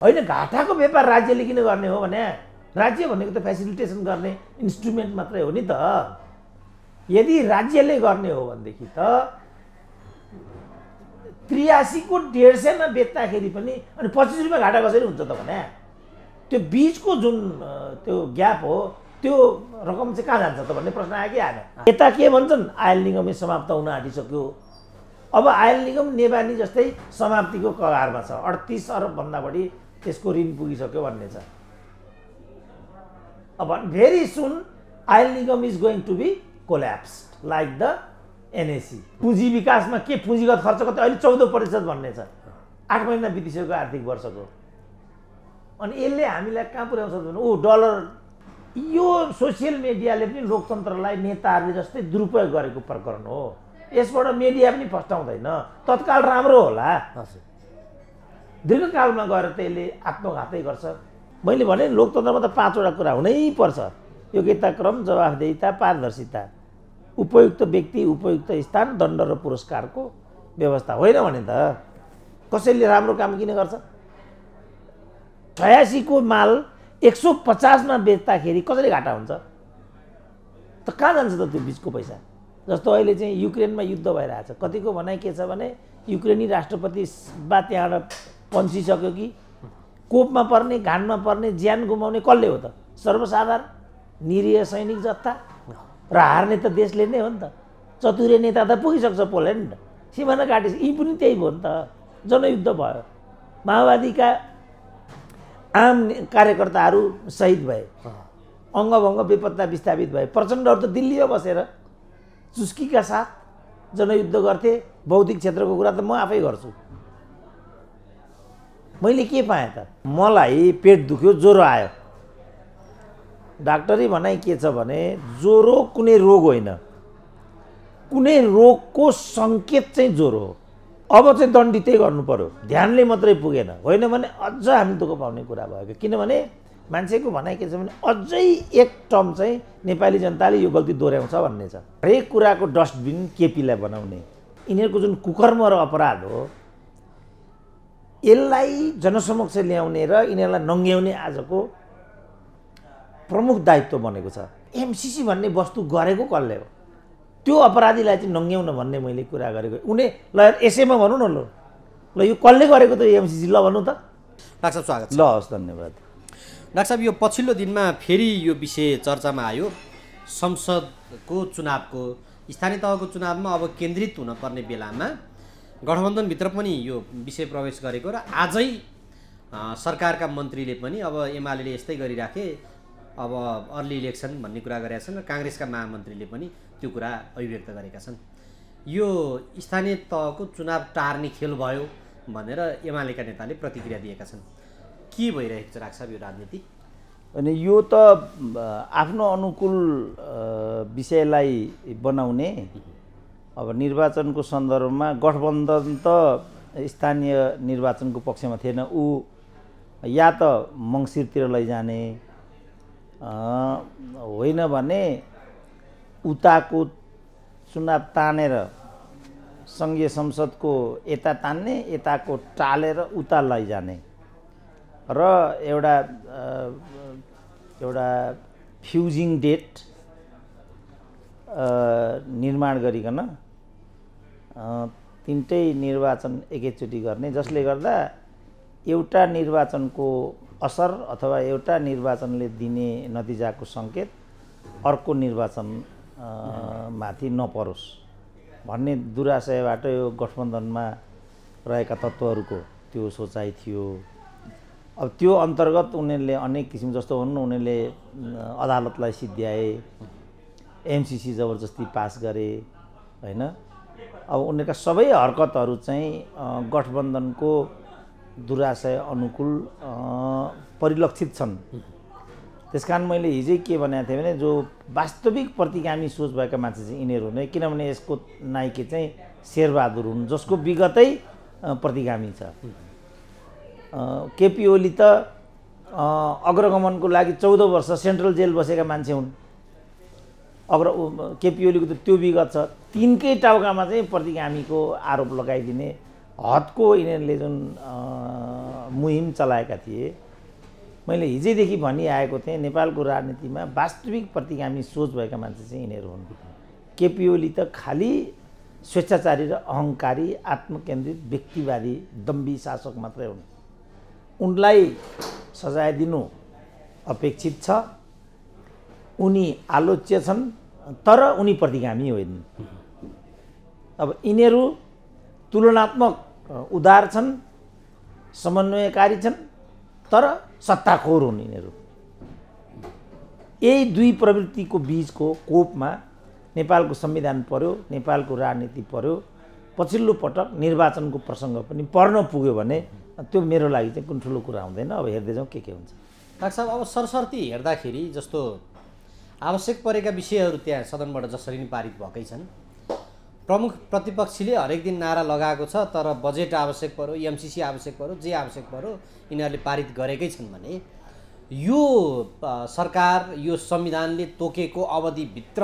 होइन घाटाको व्यापार राज्यले किन गर्ने हो भने राज्य भनेको त फेसिलिटेसन गर्ने इन्स्ट्रुमेन्ट मात्रै हो नि त। यदि राज्यले गर्ने हो भनेदेखि त 83 को 150 मा बेच्दाखेरि पनि अनि 25 रुपैयाँ घाटा कसरी हुन्छ त भने त्यो बीचको जुन त्यो ग्याप हो त्यो रकम चाहिँ कहाँ जान्छ त भन्ने प्रश्न आयो कि आएन। यता के भन्छन् आयल निगम समाप्त हुन आँटिसक्यो। अब आयल निगम नेबानी जस्तै समाप्तिको कगारमा छ। 38 अरब भन्दा बढी त्यसको ऋण पुगिसक्यो भन्ने छ। अब very soon oil Nigam is going to be collapsed like the NAC. पुँजी विकासमा के पुँजीगत खर्च कति अहिले 14% भन्ने छ। 8 महिना बितिसक्यो आर्थिक वर्षको। अनि यसले हामीलाई कहाँ पुर्याउँछ भने ओ डलर। यो सोसियल मिडियाले पनि लोकतन्त्रलाई नेताहरूले जस्तै दुरुपयोग गरेको प्रकरण हो। यसबाट मिडिया पनि फस्टाउँदैन। तत्काल राम्रो होला, दीर्घकालमा गएर त्यसले आत्मघातै गर्छ। मैले भने लोकतन्त्रमा त 5 वटा कुरा हुनै पर्छ। योग्यता क्रम, जवाफदेहिता, पारदर्शिता, उपयुक्त व्यक्ति, उपयुक्त स्थान, दण्ड र पुरस्कारको व्यवस्था। होइन भने त कसैले राम्रो काम किन गर्छ? 86 को माल 150 मा बेच्दाखेरि कसरी घाटा हुन्छ त? कहाँ जान्छ त त्यो बीचको पैसा? जस्तो अहिले चाहिँ युक्रेनमा युद्ध भइरहेछ। कतिको भनाइ के छ भने युक्रेनी राष्ट्रपति बा त्यहाँबाट पन्सिसक्यो कि कोपमा पर्ने, घानमा पर्ने, ज्यान गुमाउने कसले हो त? सर्वसाधारण निरीह सैनिक जत्था र हार्ने त देशले नै हो नि त। चतुरे नेता त पुगिसक्छ पोल्यान्ड, सिमाना काटिस। यी पनि त्यही भयो नि त। जनयुद्ध भयो, माओवादीका आम कार्यकर्ताहरू शहीद भए, अङ्गभङ्ग बेपत्ता विस्थापित भए। प्रचण्डहरू त दिल्लीमा बसेर चुस्कीका साथ जनयुद्ध गर्थे। बौद्धिक क्षेत्रको कुरा त म आफै गर्छु। मैले के पाएँ त? मलाई पेट दुख्यो, ज्वरो आयो। डाक्टरी भनाइ के छ भने ज्वरो कुनै रोग होइन, कुनै रोगको सङ्केत चाहिँ ज्वरो हो। अब चाहिँ दण्डितै गर्नु पर्यो, ध्यानले मात्रै पुगेन। होइन भने अझ हामी दुःख पाउने कुरा भयो। किनभने मान्छेको भनाइ के छ भने अझै एक टर्म चाहिँ नेपाली जनताले यो गल्ती दोहोऱ्याउँछ भन्ने छ। हरेक कुराको डस्टबिन केपीलाई बनाउने यिनीहरूको जुन कुकर्म र अपराध हो, यसलाई जनसमक्ष ल्याउने र यिनीहरूलाई नङ्ग्याउने आजको प्रमुख दायित्व बनेको छ। एमसिसी भन्ने वस्तु गरेको कसले हो? त्यो अपराधीलाई चाहिँ नङ्ग्याउन भन्ने मैले कुरा गरेको। उनी ल यसैमा भनौँ न, ल यो कसले गरेको त एमसिसी? ल भन्नु त। डाक्टर साहब स्वागत छ। ल हस्, धन्यवाद। डाक्टर साहब, यो पछिल्लो दिनमा फेरि यो विषय चर्चामा आयो। संसदको चुनावको, स्थानीय तहको चुनावमा अब केन्द्रित हुनुपर्ने बेलामा गठबन्धनभित्र पनि यो विषय प्रवेश गरेको र आजै सरकारका मन्त्रीले पनि अब एमाले यस्तै गरिराखे, अब अर्ली इलेक्सन भन्ने कुरा गरेका छन् र काङ्ग्रेसका महामन्त्रीले पनि त्यो कुरा अभिव्यक्त गरेका छन्। यो स्थानीय तहको चुनाव टार्ने खेल भयो भनेर एमालेका नेताले प्रतिक्रिया दिएका छन्। के भइरहेको छ डाक्टर साहब यो राजनीति? अनि यो त आफ्नो अनुकूल विषयलाई बनाउने। अब निर्वाचनको सन्दर्भमा गठबन्धन त स्थानीय निर्वाचनको पक्षमा थिएन। ऊ या त मङ्सिरतिर लैजाने, होइन भने उताको चुनाव तानेर सङ्घीय संसदको यता तान्ने, यताको टालेर उता लैजाने र एउटा फ्युजिङ डेट निर्माण गरिकन तिनटै निर्वाचन एकैचोटि गर्ने, जसले गर्दा एउटा निर्वाचनको असर अथवा एउटा निर्वाचनले दिने नतिजाको सङ्केत अर्को निर्वाचन माथि नपरोस् भन्ने दुराशयबाट यो गठबन्धनमा रहेका तत्त्वहरूको त्यो सोचाइ थियो। अब त्यो अन्तर्गत उनीहरूले अनेक किसिम, जस्तो भन्नु उनीहरूले अदालतलाई सिद्ध्याए, एमसिसी जबरजस्ती पास गरे, होइन। अब उनीहरूका सबै हरकतहरू चाहिँ गठबन्धनको दुराशय अनुकूल परिलक्षित छन्। त्यसकारण मैले हिजै के भनेको थिएँ भने जो वास्तविक प्रतिगामी सोच भएका मान्छे चाहिँ यिनीहरू नै, किनभने यसको नायिके चाहिँ शेरबहादुर हुन् जसको विगतै प्रतिगामी छ। केपी ओली त अग्रगमनको लागि 14 वर्ष सेन्ट्रल जेल बसेका मान्छे हुन्। केपी ओलीको त त्यो विगत छ। तिनकै टाउकामा चाहिँ प्रतिगामीको आरोप लगाइदिने हदको यिनीहरूले जुन मुहिम चलाएका थिए। मैले हिजैदेखि भनिआएको थिएँ नेपालको राजनीतिमा वास्तविक प्रतिगामी सोच भएका मान्छे चाहिँ यिनीहरू हुन्। केपी ओली त खालि स्वेच्छाचारी र अहङ्कारी आत्मकेन्द्रित व्यक्तिवादी दम्भी शासक मात्रै हुन्। उनलाई सजाय दिनु अपेक्षित छ। उनी आलोच्य छन् तर उनी प्रतिगामी होइनन्। अब यिनीहरू तुलनात्मक उदार छन्, समन्वयकारी छन् तर सत्ताखोर हुन् यिनीहरू। यही दुई प्रवृत्तिको बीचको कोपमा नेपालको संविधान पर्यो, नेपालको राजनीति पर्यो। पछिल्लो पटक निर्वाचनको प्रसङ्ग पनि पर्न पुग्यो भने त्यो मेरो लागि चाहिँ कुन ठुलो कुरा हुँदैन। अब हेर्दै जाउँ के हुन्छ। डाक्टर साहब, अब सरसर्ती हेर्दाखेरि जस्तो आवश्यक परेका विषयहरू त्यहाँ सदनबाट जसरी नै पारित भएकै छन्। प्रमुख प्रतिपक्षीले हरेक दिन नारा लगाएको छ तर बजेट आवश्यक पर्यो, एमसिसी आवश्यक पर्यो, जे आवश्यक पर्यो यिनीहरूले पारित गरेकै छन् भने यो सरकार यो संविधानले तोकेको अवधिभित्र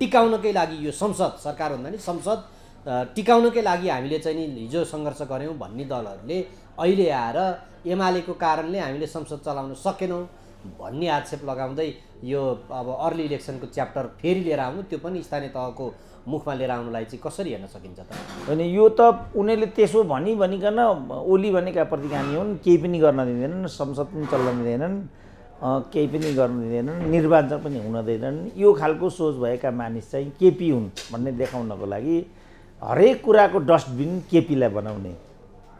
टिकाउनकै लागि यो संसद, सरकार भन्दा नि संसद टिकाउनकै लागि हामीले चाहिँ नि हिजो सङ्घर्ष गऱ्यौँ भन्ने दलहरूले अहिले आएर एमालेको कारणले हामीले संसद चलाउन सकेनौँ भन्ने आक्षेप लगाउँदै यो अब अर्ली इलेक्सनको च्याप्टर फेरि लिएर आउनु, त्यो पनि स्थानीय तहको मुखमा लिएर आउनुलाई चाहिँ कसरी हेर्न सकिन्छ त? अनि यो त उनीहरूले त्यसो भनिकन ओली भनेका प्रतिगामी हुन्, केही पनि गर्न दिँदैनन्, संसद पनि चल्न दिँदैनन्, केही पनि गर्न दिँदैनन्, निर्वाचन पनि हुन दिँदैनन्। यो खालको सोच भएका मानिस चाहिँ केपी हुन् भन्ने देखाउनको लागि हरेक कुराको डस्टबिन केपीलाई बनाउने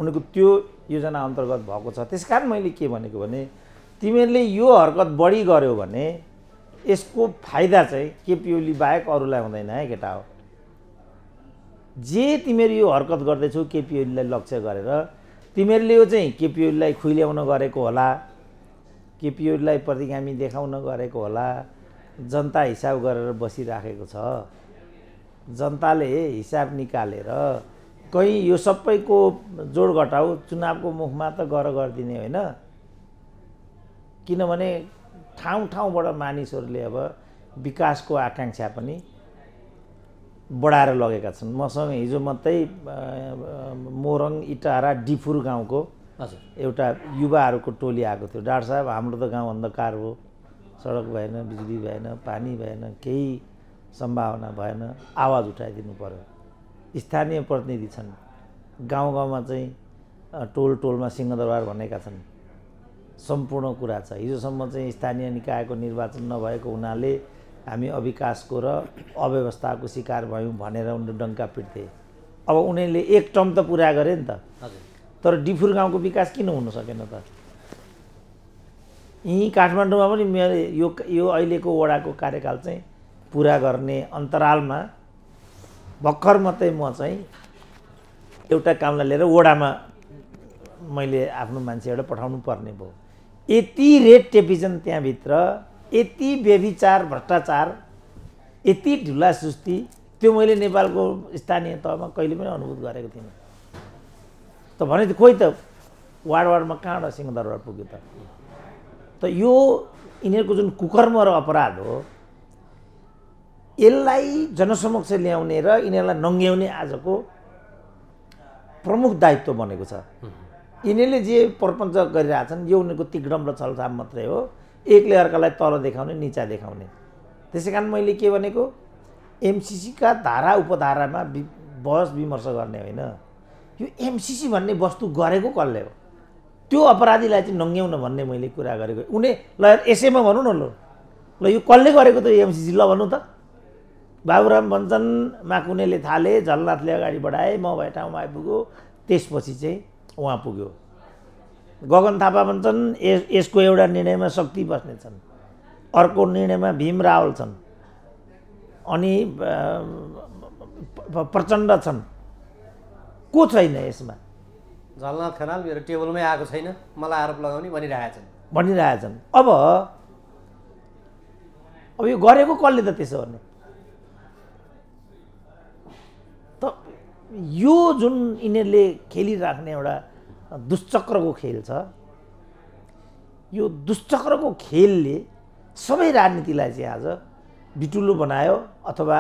उनीहरूको त्यो योजना अन्तर्गत भएको छ। त्यसकारण मैले के भनेको भने तिमीहरूले यो हरकत बढी गर्यो भने यसको फाइदा चाहिँ केपी ओली बाहेक अरूलाई हुँदैन है केटा हो। जे तिमीहरू यो हरकत गर्दैछौ केपी ओलीलाई लक्ष्य गरेर, तिमीहरूले यो चाहिँ केपी ओलीलाई खुइल्याउन गरेको होला, केपी ओलीलाई प्रतिगामी देखाउन गरेको होला। जनता हिसाब गरेर बसिराखेको छ। जनताले हिसाब निकालेर कहीँ यो सबैको जोड घटाउ चुनावको मुखमा त गरिदिने होइन। किनभने ठाउँ ठाउँबाट मानिसहरूले अब विकासको आकाङ्क्षा पनि बढाएर लगेका छन्। मसँग हिजो मात्रै मोरङ इटारा डिफुर गाउँको एउटा युवाहरूको टोली आएको थियो। डाक्टर साहब, हाम्रो त गाउँ अन्धकार हो, सडक भएन, बिजुली भएन, पानी भएन, केही सम्भावना भएन, आवाज उठाइदिनु पर्यो। स्थानीय प्रतिनिधि छन्, गाउँ गाउँमा चाहिँ टोल टोलमा सिंहदरबार भनेका छन्, सम्पूर्ण कुरा छ। हिजोसम्म चाहिँ स्थानीय निकायको निर्वाचन नभएको हुनाले हामी अविकासको र अव्यवस्थाको शिकार भयौँ भनेर उनीहरूले डङ्का पिट्थे। अब उनीहरूले एक टर्म त पुरा गरे नि त, तर डिफुर गाउँको विकास किन हुन सकेन त? यहीँ काठमाडौँमा पनि मेरो यो अहिलेको वडाको कार्यकाल चाहिँ पुरा गर्ने अन्तरालमा भर्खर मात्रै म चाहिँ एउटा कामलाई लिएर वडामा मैले आफ्नो मान्छे एउटा पठाउनु पर्ने भयो। यति रेट टेपिजन त्यहाँभित्र, यति व्यभिचार भ्रष्टाचार, यति ढिला सुस्ती, त्यो मैले नेपालको स्थानीय तहमा कहिले पनि अनुभूत गरेको थिइनँ। त भने त खोइ त वार्डमा कहाँबाट सिंहदरबार पुग्यो त? त यो यिनीहरूको जुन कुकर्म र अपराध हो, यसलाई जनसमक्ष ल्याउने र यिनीहरूलाई नङ्ग्याउने आजको प्रमुख दायित्व बनेको छ। यिनीहरूले जे प्रपञ्च गरिरहेछन् यो उनीहरूको तिग्रम र छलछाम मात्रै हो, एकले अर्कालाई तल देखाउने, निचा देखाउने। त्यसै कारण मैले के भनेको, एमसिसीका धारा उपधारामा बहस विमर्श गर्ने होइन, यो एमसिसी भन्ने वस्तु गरेको कसले हो, त्यो अपराधीलाई चाहिँ नङ्ग्याउन भन्ने मैले कुरा गरेको। उनी ल यसैमा भनौँ न, ल यो कसले गरेको त एमसिसी, ल भन्नु त। बाबुराम भन्छन् माकुनेले थाले, झलनाथले अगाडि बढाए, म भए ठाउँमा आइपुग्यो, त्यसपछि चाहिँ उहाँ पुग्यो। गगन थापा भन्छन् यसको एउटा निर्णयमा शक्ति बस्नेछन्, अर्को निर्णयमा भीम रावल छन्, अनि प्रचण्ड छन्। को छैन यसमा? झलनाथ खनाल मेरो टेबलमै आएको छैन, मलाई आरोप लगाउने भनिरहेछन्। अब यो गरेको कसले त त्यसो भने? त यो जुन यिनीहरूले खेलिराख्ने एउटा दुश्चक्रको खेल छ, यो दुश्चक्रको खेलले सबै राजनीतिलाई चाहिँ आज बिटुलो बनायो अथवा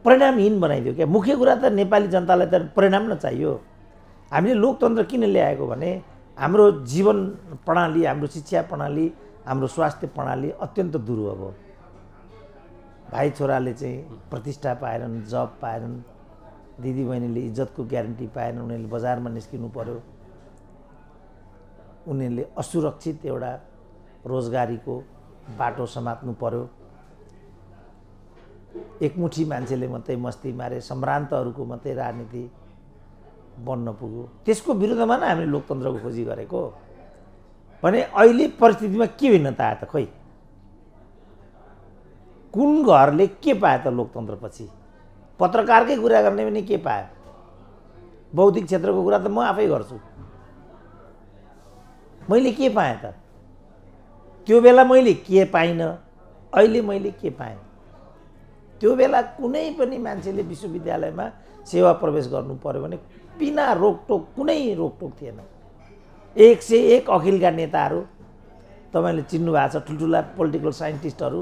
परिणामहीन बनाइदियो। क्या मुख्य कुरा त नेपाली जनतालाई त परिणाम न चाहियो। हामीले लोकतन्त्र किन ल्याएको भने हाम्रो जीवन प्रणाली, हाम्रो शिक्षा प्रणाली, हाम्रो स्वास्थ्य प्रणाली अत्यन्त दुर्लभ हो। भाइ छोराले चाहिँ प्रतिष्ठा पाएनन्, जब पाएनन्, दिदीबहिनीले इज्जतको ग्यारेन्टी पाएनन्, उनीहरूले बजारमा निस्किनु पर्यो, उनीहरूले असुरक्षित एउटा रोजगारीको बाटो समात्नु पर्यो। एकमुठी मान्छेले मात्रै मस्ती मारे, सम्भ्रान्तहरूको मात्रै राजनीति बन्न पुग्यो। त्यसको विरुद्धमा नै हामीले लोकतन्त्रको खोजी गरेको भने अहिले परिस्थितिमा के भिन्नता आयो त? खोइ कुन घरले के पायो त लोकतन्त्रपछि? पत्रकारकै कुरा गर्ने पनि के पायो? बौद्धिक क्षेत्रको कुरा त म आफै गर्छु। मैले के पाएँ त? त्यो बेला मैले के पाइनँ, अहिले मैले के पाएँ? त्यो बेला कुनै पनि मान्छेले विश्वविद्यालयमा सेवा प्रवेश गर्नु पर्यो भने बिना रोकटोक, कुनै रोकटोक थिएन। 101 अखिलका नेताहरू तपाईँले चिन्नु भएको छ, ठुल्ठुला पोलिटिकल साइन्टिस्टहरू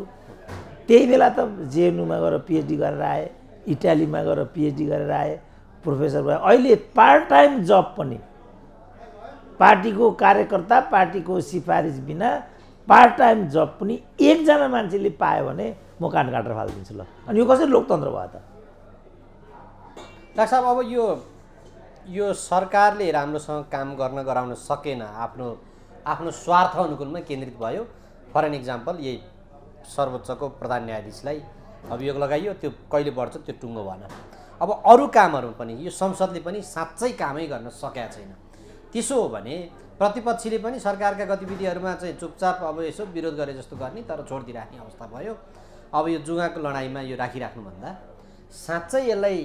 त्यही बेला त जेएनयूमा गएर पिएचडी गरेर आए, इटालीमा गएर पिएचडी गरेर आए, प्रोफेसर भए। अहिले पार्ट टाइम जब पनि पार्टीको कार्यकर्ता, पार्टीको सिफारिस बिना पार्ट टाइम जब पनि एकजना मान्छेले पायो भने म कान काटेर फालिदिन्छु ल। अनि यो कसरी लोकतन्त्र भयो त? डाक्टर साहब, अब यो सरकारले राम्रोसँग काम गर्न गराउन सकेन, आफ्नो स्वार्थ अनुकूलमा केन्द्रित भयो। फर एन इक्जाम्पल, यही सर्वोच्चको प्रधान न्यायाधीशलाई अभियोग लगाइयो, त्यो कहिले बढ्छ त्यो टुङ्गो भएन। अब अरू कामहरू पनि यो संसदले पनि साँच्चै कामै गर्न सकेका छैन। त्यसो हो भने प्रतिपक्षले पनि सरकारका गतिविधिहरूमा चाहिँ चुपचाप अब यसो विरोध गरे जस्तो गर्ने, तर छोडिदिइराख्ने अवस्था भयो। अब यो जुगाको लडाइँमा यो राखिराख्नुभन्दा साँच्चै यसलाई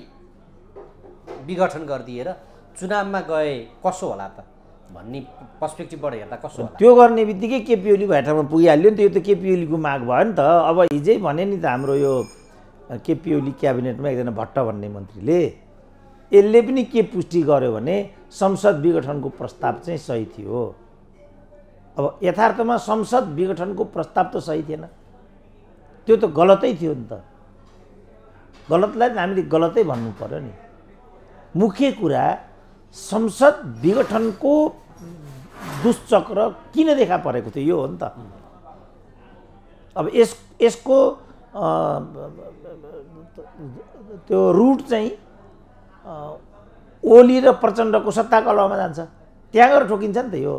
विघटन गरिदिएर चुनावमा गए कसो होला त भन्ने पर्सपेक्टिभबाट हेर्दा कसो होला? त्यो गर्ने बित्तिकै केपी ओली भाटामा पुगिहाल्यो नि त। यो त केपी ओलीको माग भयो नि त। अब हिजै भने नि त हाम्रो यो केपी ओली क्याबिनेटमा एकजना भट्ट भन्ने मन्त्रीले, यसले पनि के पुष्टि गर्यो भने संसद विघटनको प्रस्ताव चाहिँ सही थियो। अब यथार्थमा संसद विघटनको प्रस्ताव त सही थिएन, त्यो त गलतै थियो नि त। गलतलाई हामीले गलतै भन्नु पर्यो नि। मुख्य कुरा संसद विघटनको दुष्चक्र किन देखा परेको थियो, यो हो नि त। अब यसको त्यो रुट चाहिँ ओली र प्रचण्डको सत्ता कलहमा जान्छ, त्यहाँ गएर ठोकिन्छ नि त यो।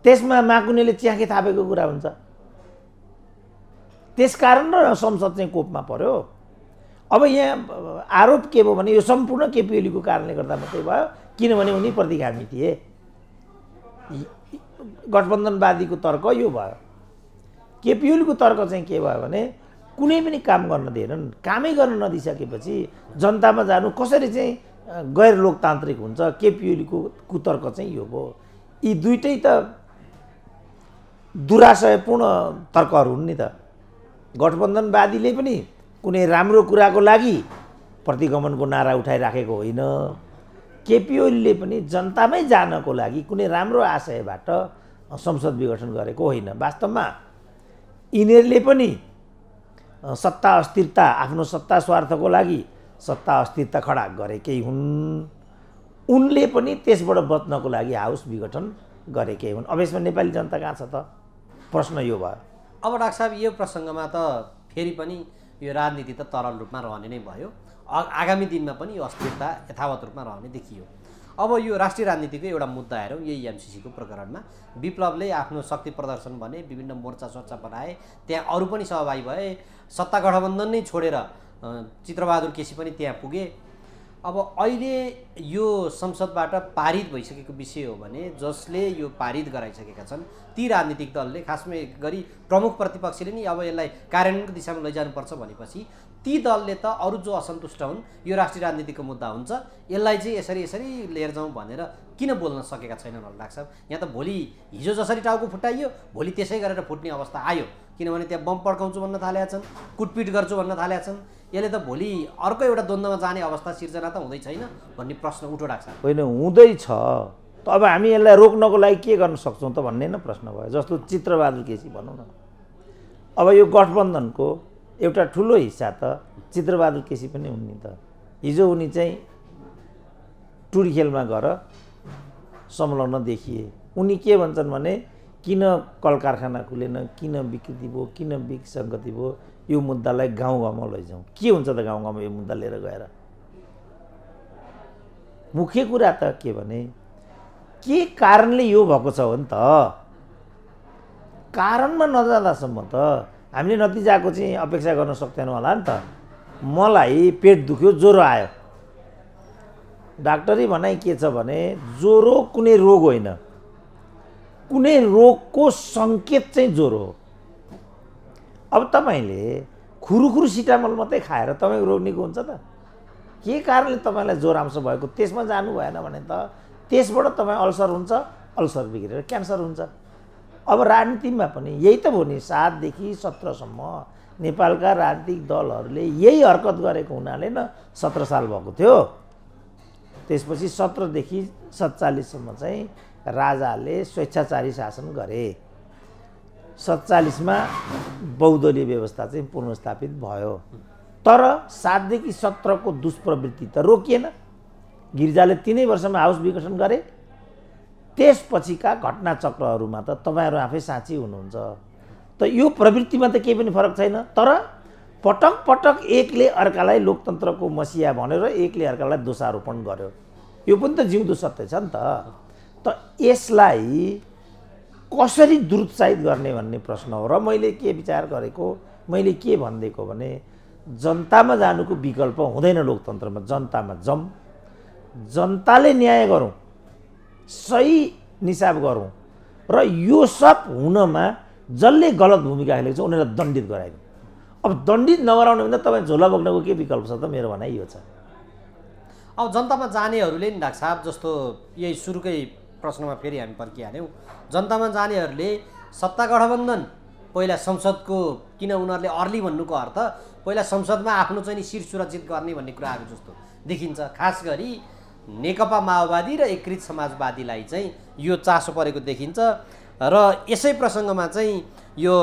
त्यसमा माकुनेले च्याखे थापेको कुरा हुन्छ। त्यसकारण र संसद चाहिँ कोपमा पर्यो। अब यहाँ आरोप के भयो भने यो सम्पूर्ण केपी ओलीको कारणले गर्दा मात्रै भयो, किनभने उनी प्रतिगामी थिए। गठबन्धनवादीको तर्क यो भयो। केपी ओलीको तर्क चाहिँ के भयो भने कुनै पनि काम गर्न दिएनन्। कामै गर्न नदिइसकेपछि जनतामा जानु कसरी चाहिँ गैर लोकतान्त्रिक हुन्छ? केपी ओलीको कुतर्क चाहिँ यो भयो। यी दुईटै त दुराशयपूर्ण तर्कहरू हुन् नि त। गठबन्धनवादीले पनि कुनै राम्रो कुराको लागि प्रतिगमनको नारा उठाइराखेको होइन। केपी ओलीले पनि जनतामै जानको लागि कुनै राम्रो आशयबाट संसद विघटन गरेको होइन। वास्तवमा यिनीहरूले पनि सत्ता अस्थिरता, आफ्नो सत्ता स्वार्थको लागि सत्ता अस्थिरता खडा गरेकै हुन्। उनले पनि त्यसबाट बच्नको लागि हाउस विघटन गरेकै हुन्। अब यसमा नेपाली जनता कहाँ छ त? प्रश्न यो भयो। अब डाक्टर साहब, यो प्रसङ्गमा त फेरि पनि यो राजनीति त तरल रूपमा रहने नै भयो। आगामी दिनमा पनि यो अस्थिरता यथावत रूपमा रहने देखियो। अब यो राष्ट्रिय राजनीतिको एउटा मुद्दा हेरौँ, यही एमसीसीको प्रकरणमा विप्लवले आफ्नो शक्ति प्रदर्शन भने विभिन्न मोर्चा सोर्चा बनाए, त्यहाँ अरू पनि सहभागी भए, सत्ता गठबन्धन नै छोडेर चित्रबहादुर केसी पनि त्यहाँ पुगे। अब अहिले यो संसदबाट पारित भइसकेको विषय हो भने जसले यो पारित गराइसकेका छन् ती राजनीतिक दलले, खासमा गरी प्रमुख प्रतिपक्षले नि अब यसलाई कार्यान्वयनको दिशामा लैजानुपर्छ भनेपछि ती दलले त अरू जो असन्तुष्ट हुन् यो राष्ट्रिय राजनीतिको मुद्दा हुन्छ, यसलाई चाहिँ यसरी यसरी लिएर जाउँ भनेर किन बोल्न सकेका छैनन् होला डाक्टर साहब? यहाँ त भोलि हिजो जसरी टाउको फुटाइयो भोलि त्यसै गरेर फुट्ने अवस्था आयो, किनभने त्यहाँ बम पड्काउँछु भन्न थालेका छन्, कुटपिट गर्छु भन्न थालेका छन्। यसले त भोलि अर्को एउटा द्वन्द्वमा जाने अवस्था सिर्जना त हुँदै छैन भन्ने प्रश्न उठो डाक्टर साहब? होइन, हुँदैछ। त अब हामी यसलाई रोक्नको लागि के गर्न सक्छौँ त भन्ने नै प्रश्न भयो। जस्तो चित्रबहादुर केसी भनौँ न, अब यो गठबन्धनको एउटा ठुलो हिस्सा त चित्रबहादुर केसी पनि हुन् नि त। हिजो उनी चाहिँ टुडी खेलमा गएर संलग्न देखिए। उनी के भन्छन् भने किन कल कारखाना खुलेन, किन विकृति भयो, किन विसङ्गति भयो, यो मुद्दालाई गाउँ गाउँमा लैजाउँ। के हुन्छ त गाउँ गाउँमा यो मुद्दा लिएर गएर? मुख्य कुरा त के भने के कारणले यो भएको छ हो नि त। कारणमा नजाँदासम्म त हामीले नतिजाको चाहिँ अपेक्षा गर्न सक्दैनौँ होला नि त। मलाई पेट दुख्यो, ज्वरो आयो, डाक्टरी भनाइ के छ भने ज्वरो कुनै रोग होइन, कुनै रोगको सङ्केत चाहिँ ज्वरो हो। अब तपाईँले खुरुखुरु सिटामल मात्रै खाएर तपाईँको रोग निको हुन्छ त? के कारणले तपाईँलाई ज्वरांश भएको त्यसमा जानु भएन भने त त्यसबाट तपाईँ अल्सर हुन्छ, अल्सर बिग्रेर क्यान्सर हुन्छ। अब राजनीतिमा पनि यही त भयो नि। 7 देखि 17 सम्म नेपालका राजनीतिक दलहरूले यही हरकत गरेको हुनाले न 17 साल भएको थियो। त्यसपछि 17 देखि 47 सम्म चाहिँ राजाले स्वेच्छाचारी शासन गरे। 47 मा बहुदलीय व्यवस्था चाहिँ पुनर्स्थापित भयो। तर 7 देखि 17 को दुष्प्रवृत्ति त रोकिएन। गिरिजाले 3 वर्षमा हाउस विघटन गरे। त्यसपछिका घटनाचक्रहरूमा त तपाईँहरू आफै साँची हुनुहुन्छ। त यो प्रवृत्तिमा त केही पनि फरक छैन। तर पटक पटक एकले अर्कालाई लोकतन्त्रको मसिया भनेर एकले अर्कालाई दोषारोपण गर्यो। यो पनि त जिउँदो सत्य छ नि त। त यसलाई कसरी दुरुत्साहित गर्ने भन्ने प्रश्न हो। र मैले के विचार गरेको, मैले के भनिदिएको भने जनतामा जानुको विकल्प हुँदैन लोकतन्त्रमा। जनतामा जम, जनताले न्याय गरौँ, सही निसाब गरौँ, र यो सब हुनमा जसले गलत भूमिका खेलेको छ उनीहरूलाई दण्डित गराइदिउँ। अब दण्डित नगराउने भने तपाईँ झोला बोक्नको के विकल्प छ त? मेरो भनाइ यो छ। अब जनतामा जानेहरूले नि डाक्टर साहब, जस्तो यही सुरुकै प्रश्नमा फेरि हामी पर्खिहाल्यौँ, जनतामा जानेहरूले सत्ता गठबन्धन पहिला संसदको, किन उनीहरूले अर्ली भन्नुको अर्थ पहिला संसदमा आफ्नो चाहिँ शिर सुरक्षित गर्ने भन्ने कुराहरू जस्तो देखिन्छ। खास गरी नेकपा माओवादी र एकीकृत समाजवादीलाई चाहिँ यो चासो परेको देखिन्छ। र यसै प्रसङ्गमा चाहिँ यो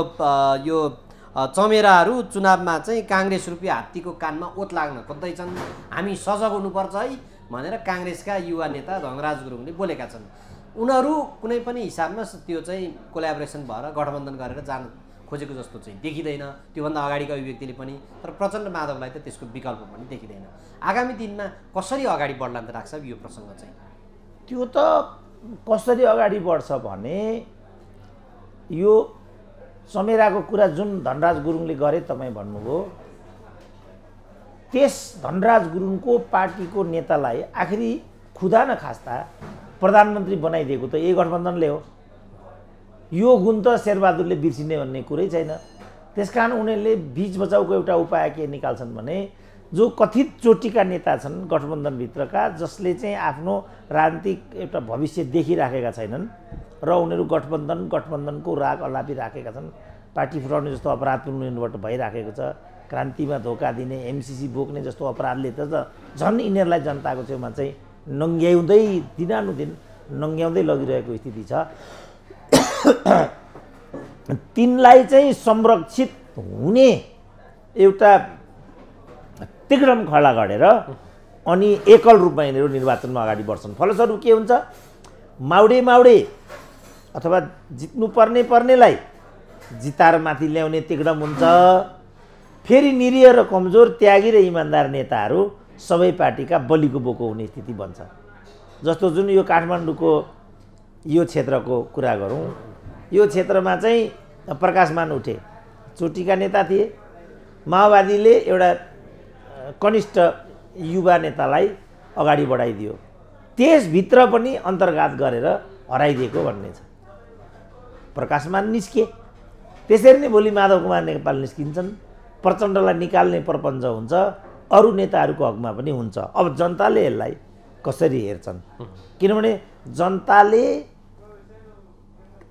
चमेराहरू चुनावमा चाहिँ काङ्ग्रेस रूपी हात्तीको कानमा ओत लाग्न खोज्दैछन्, हामी सजग हुनुपर्छ है भनेर काङ्ग्रेसका युवा नेता धनराज गुरुङले बोलेका छन्। उनीहरू कुनै पनि हिसाबमा त्यो चाहिँ कोल्याबोरेसन भएर गठबन्धन गरेर जान खोजेको जस्तो चाहिँ देखिँदैन। त्योभन्दा अगाडिको अभिव्यक्तिले पनि। तर प्रचण्ड माधवलाई त त्यसको विकल्प पनि देखिँदैन। आगामी दिनमा कसरी अगाडि बढ्ला त राख्छ यो प्रसङ्ग चाहिँ? त्यो त कसरी अगाडि बढ्छ भने यो चमेराको कुरा जुन धनराज गुरुङले गरे तपाईँ भन्नुभयो, त्यस धनराज गुरुङको पार्टीको नेतालाई आखिरी खुदा न खास्ता प्रधानमन्त्री बनाइदिएको त यही गठबन्धनले हो। यो गुण त शेरबहादुरले बिर्सिने भन्ने कुरै छैन। त्यसकारण उनीहरूले बीच बचाउको एउटा उपाय के निकाल्छन् भने जो कथित चोटीका नेता छन् गठबन्धनभित्रका, जसले चाहिँ आफ्नो राजनीतिक एउटा भविष्य देखिराखेका छैनन् र उनीहरू गठबन्धनको राग अलापी राखेका छन्। पार्टी फुटाउने जस्तो अपराध पनि उनीहरूबाट भइराखेको छ। क्रान्तिमा धोका दिने, एमसिसी बोक्ने जस्तो अपराधले त झन् यिनीहरूलाई जनताको छेउमा चाहिँ नङ्ग्याउँदै दिनानुदिन नङ्ग्याउँदै लगिरहेको स्थिति छ। तिनलाई चाहिँ संरक्षित हुने एउटा तिग्रम खडा गरेर अनि एकल रूपमा यिनीहरू निर्वाचनमा अगाडि बढ्छन्। फलस्वरूप के हुन्छ? माउडे अथवा जित्नु पर्नेलाई जिताएर माथि ल्याउने तिग्रम हुन्छ। फेरि निरीह र कमजोर, त्यागी र इमान्दार नेताहरू सबै पार्टीका बलिको बोको हुने स्थिति बन्छ। जस्तो जुन यो काठमाडौँको यो क्षेत्रको कुरा गरौँ, यो क्षेत्रमा चाहिँ प्रकाशमान उठे, चोटीका नेता थिए। माओवादीले एउटा कनिष्ठ युवा नेतालाई अगाडि बढाइदियो, त्यसभित्र पनि अन्तर्घात गरेर हराइदिएको भन्ने छ। प्रकाशमान निस्के, त्यसरी नै भोलि माधव कुमार नेपाल निस्किन्छन्, प्रचण्डलाई निकाल्ने प्रपञ्च हुन्छ, अरू नेताहरूको हकमा पनि हुन्छ। अब जनताले यसलाई कसरी हेर्छन्? किनभने जनताले